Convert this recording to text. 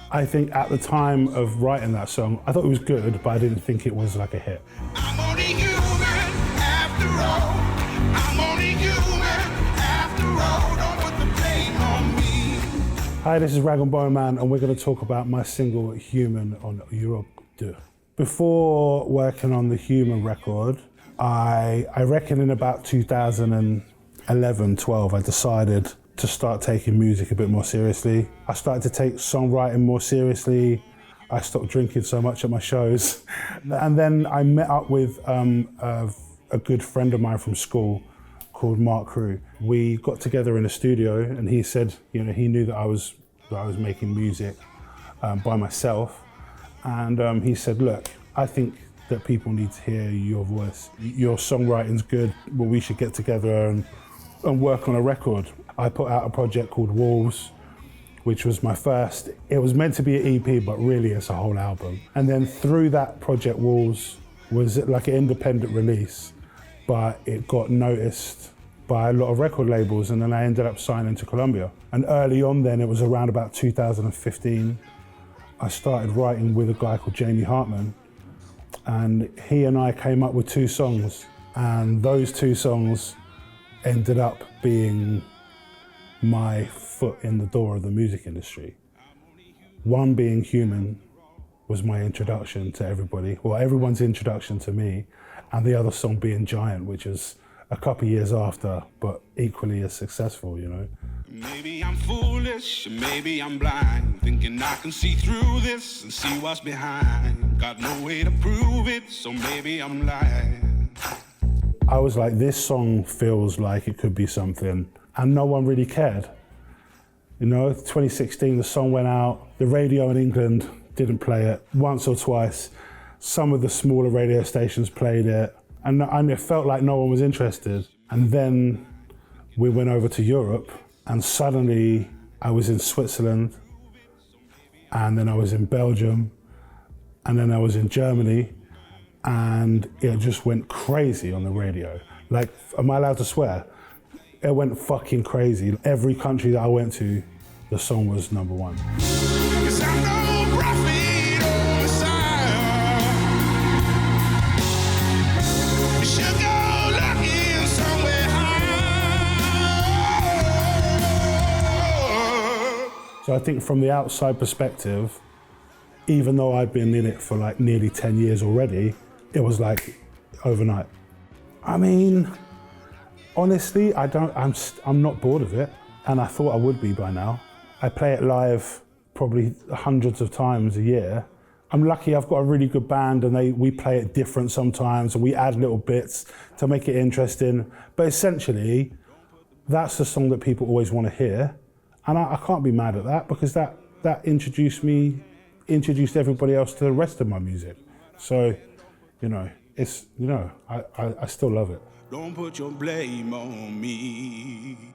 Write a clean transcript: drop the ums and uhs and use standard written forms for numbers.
I think at the time of writing that song, I thought it was good, but I didn't think it was like a hit. I'm only human after all. I'm only human after all. Don't put the blame on me. Hi, this is Raconte Man, and we're going to talk about my single Human on Notre. Before working on the Human record, I reckon in about 2011, 12, I decided to start taking music a bit more seriously. I started to take songwriting more seriously. I stopped drinking so much at my shows. And then I met up with a good friend of mine from school called Mark Crew. We got together in a studio and he said, you know, he knew that I was making music by myself. And he said, look, I think that people need to hear your voice. Your songwriting's good, well, we should get together and work on a record. I put out a project called Wolves, which was my first. It was meant to be an EP, but really it's a whole album. And then through that project, Wolves was like an independent release, but it got noticed by a lot of record labels, and then I ended up signing to Columbia. And early on then, it was around about 2015, I started writing with a guy called Jamie Hartman, and he and I came up with 2 songs, and those 2 songs ended up being my foot in the door of the music industry. One being Human was my introduction to everybody, well, everyone's introduction to me, and the other song being Giant, which is a couple of years after, but equally as successful, you know. Maybe I'm foolish, maybe I'm blind, thinking I can see through this and see what's behind. Got no way to prove it, so maybe I'm lying. I was like, this song feels like it could be something, and no one really cared. You know, 2016, the song went out, the radio in England didn't play it once or twice. Some of the smaller radio stations played it, and it felt like no one was interested. And then we went over to Europe, and suddenly I was in Switzerland, and then I was in Belgium, and then I was in Germany, and it just went crazy on the radio. Like, am I allowed to swear? It went fucking crazy. Every country that I went to, the song was #1. 'Cause I'm no prophet or Messiah. You should go looking somewhere high. So I think from the outside perspective, even though I'd been in it for like nearly 10 years already, it was like overnight. I mean, honestly, I'm not bored of it, and I thought I would be by now. I play it live probably hundreds of times a year. I'm lucky I've got a really good band, and we play it different sometimes, and we add little bits to make it interesting. But essentially, that's the song that people always want to hear, and I can't be mad at that, because that introduced everybody else to the rest of my music. So, you know, I still love it. Don't put your blame on me.